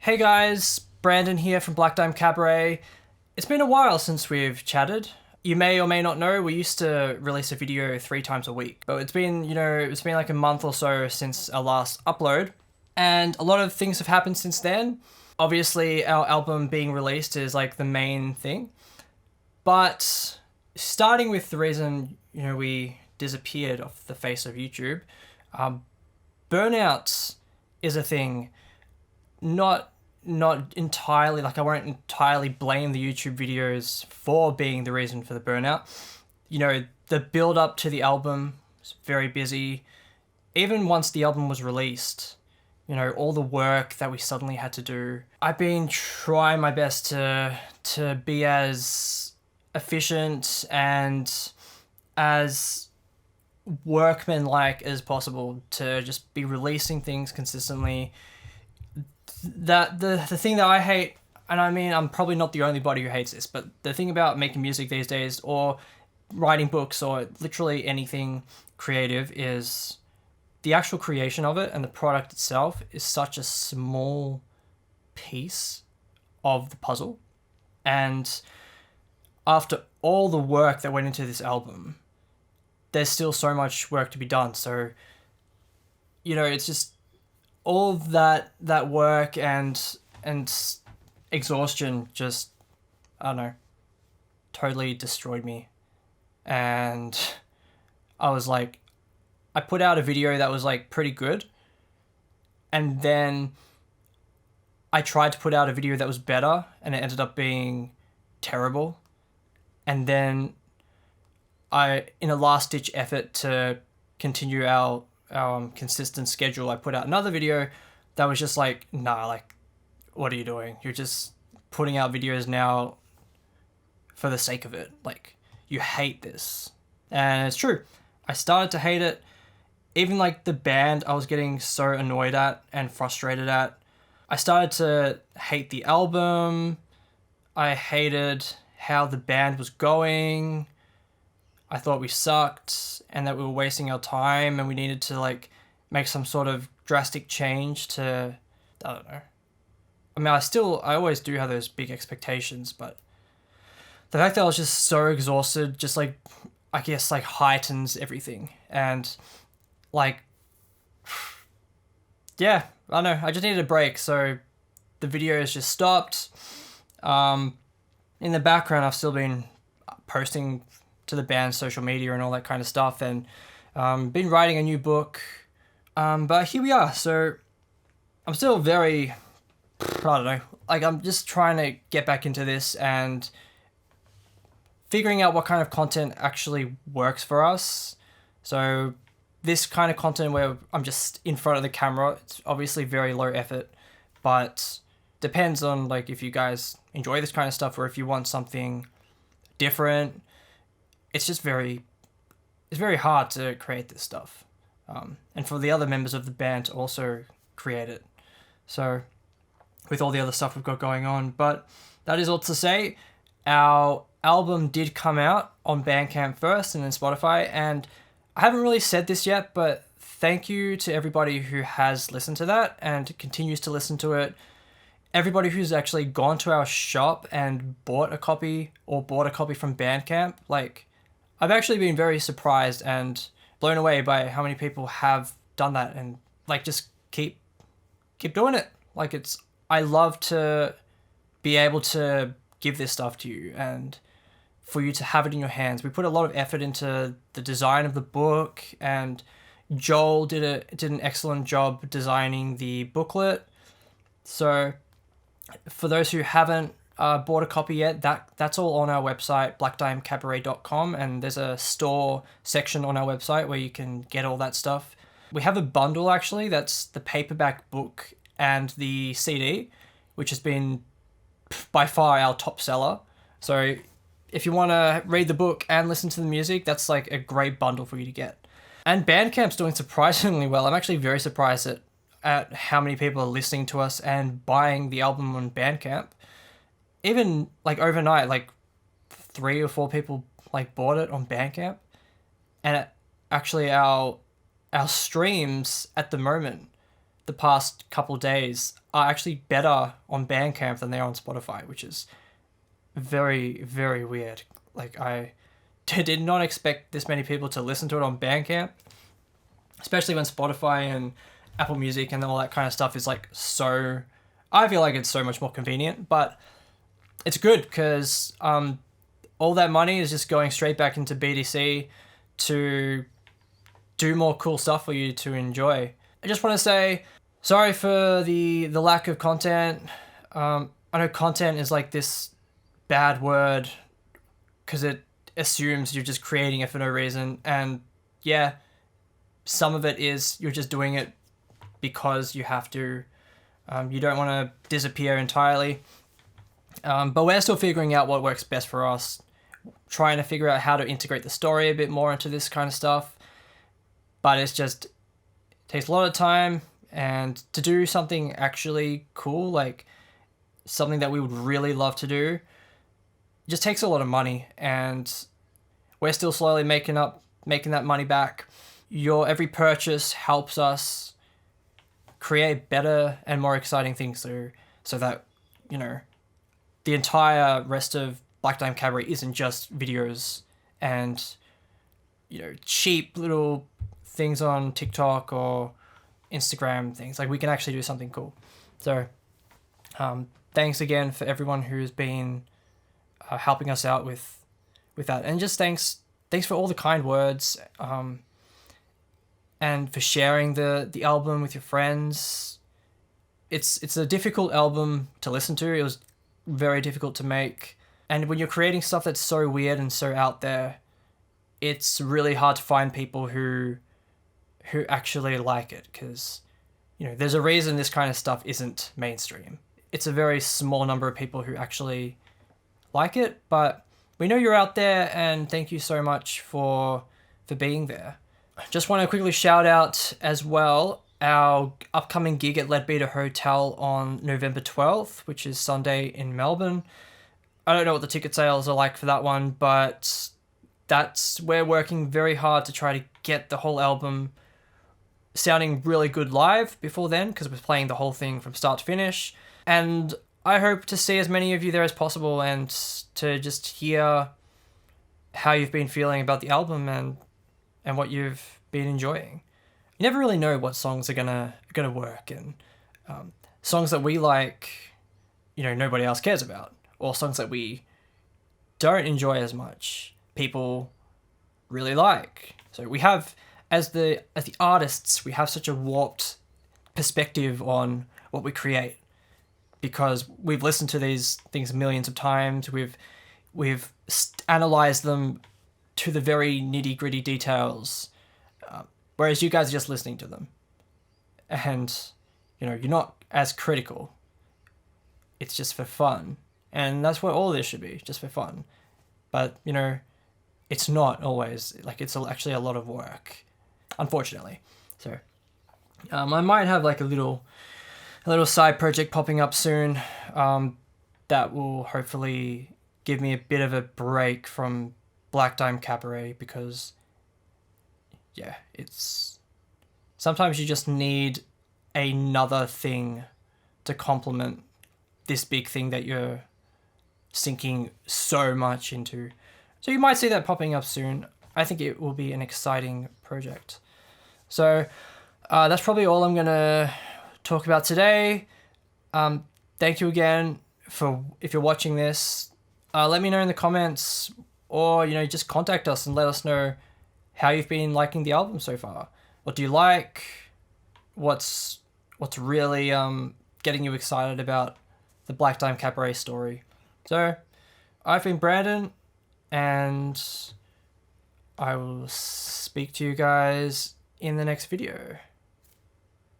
Hey guys, Brandon here from Black Dime Cabaret. It's been a while since we've chatted. You may or may not know, we used to release a video 3 times a week. But it's been like a month or so since our last upload. And a lot of things have happened since then. Obviously, our album being released is like the main thing. But starting with the reason, we disappeared off the face of YouTube, burnout is a thing. Not entirely, like I won't entirely blame the YouTube videos for being the reason for the burnout. The build up to the album was very busy. Even once the album was released, all the work that we suddenly had to do. I've been trying my best to be as efficient and as workmanlike as possible, to just be releasing things consistently. That the thing that I hate, and I mean I'm probably not the only body who hates this, but the thing about making music these days, or writing books, or literally anything creative, is the actual creation of it, and the product itself is such a small piece of the puzzle. And after all the work that went into this album, there's still so much work to be done. So it's just all of that work and exhaustion just, I don't know, totally destroyed me. And I was like, I put out a video that was like pretty good, and then I tried to put out a video that was better, and it ended up being terrible. And then in a last ditch effort to continue our consistent schedule, I put out another video that was just like, nah, like, what are you doing? You're just putting out videos now for the sake of it. Like, you hate this. And it's true. I started to hate it. Even like the band, I was getting so annoyed at and frustrated at. I started to hate the album. I hated how the band was going. I thought we sucked and that we were wasting our time, and we needed to like make some sort of drastic change to, I don't know. I mean, I always do have those big expectations, but the fact that I was just so exhausted, just like, I guess like heightens everything. And like, yeah, I don't know, I just needed a break. So the videos just stopped. In the background, I've still been posting to the band's social media and all that kind of stuff, and been writing a new book, but here we are. So I'm still very, I don't know, like I'm just trying to get back into this and figuring out what kind of content actually works for us. So this kind of content where I'm just in front of the camera, it's obviously very low effort, but depends on like if you guys enjoy this kind of stuff, or if you want something different. It's just it's very hard to create this stuff. And for the other members of the band to also create it. So with all the other stuff we've got going on. But that is all to say, our album did come out on Bandcamp first and then Spotify. And I haven't really said this yet, but thank you to everybody who has listened to that and continues to listen to it. Everybody who's actually gone to our shop and bought a copy, or bought a copy from Bandcamp, like, I've actually been very surprised and blown away by how many people have done that, and like just keep doing it. Like, I love to be able to give this stuff to you and for you to have it in your hands. We put a lot of effort into the design of the book, and Joel did an excellent job designing the booklet. So for those who haven't bought a copy yet, that's all on our website, blackdimecabaret.com, and there's a store section on our website where you can get all that stuff. We have a bundle actually, that's the paperback book and the CD, which has been by far our top seller. So if you want to read the book and listen to the music, that's like a great bundle for you to get. And Bandcamp's doing surprisingly well. I'm actually very surprised at how many people are listening to us and buying the album on Bandcamp. Even like overnight, like 3 or 4 people like bought it on Bandcamp, and actually our streams at the moment the past couple days are actually better on Bandcamp than they are on Spotify, which is very, very weird. Like, I did not expect this many people to listen to it on Bandcamp, especially when Spotify and Apple Music and all that kind of stuff is like so... I feel like it's so much more convenient, but it's good because all that money is just going straight back into BDC to do more cool stuff for you to enjoy. I just want to say sorry for the lack of content. I know content is like this bad word because it assumes you're just creating it for no reason. And yeah, some of it is you're just doing it because you have to. You don't want to disappear entirely. But we're still figuring out what works best for us, trying to figure out how to integrate the story a bit more into this kind of stuff. But it takes a lot of time, and to do something actually cool, like something that we would really love to do, it just takes a lot of money, and we're still slowly making that money back. Your every purchase helps us create better and more exciting things so that, you know, the entire rest of Black Dime Cabaret isn't just videos and, you know, cheap little things on TikTok or Instagram things. Like, we can actually do something cool. So thanks again for everyone who's been helping us out with that, and just thanks for all the kind words, and for sharing the album with your friends. It's a difficult album to listen to. It was very difficult to make, and when you're creating stuff that's so weird and so out there, it's really hard to find people who actually like it, because, you know, there's a reason this kind of stuff isn't mainstream. It's a very small number of people who actually like it, but we know you're out there, and thank you so much for being there. Just want to quickly shout out as well our upcoming gig at Leadbeater Hotel on November 12th, which is Sunday in Melbourne. I don't know what the ticket sales are like for that one, but we're working very hard to try to get the whole album sounding really good live before then, because we're playing the whole thing from start to finish. And I hope to see as many of you there as possible, and to just hear how you've been feeling about the album and what you've been enjoying. You never really know what songs are gonna work, and songs that we like, you know, nobody else cares about, or songs that we don't enjoy as much, people really like. So we have, as the artists, we have such a warped perspective on what we create, because we've listened to these things millions of times. We've analyzed them to the very nitty-gritty details, whereas you guys are just listening to them, and, you know, you're not as critical. It's just for fun, and that's what all this should be, just for fun. But, you know, it's not always. Like, it's actually a lot of work, unfortunately. So I might have like a little side project popping up soon, that will hopefully give me a bit of a break from Black Dime Cabaret, because, yeah, it's... sometimes you just need another thing to complement this big thing that you're sinking so much into. So you might see that popping up soon. I think it will be an exciting project. So that's probably all I'm going to talk about today. Thank you again if you're watching this. Let me know in the comments, or, you know, just contact us and let us know how you've been liking the album so far. What do you like? What's really getting you excited about the Black Dime Cabaret story? So I've been Brandon, and I will speak to you guys in the next video.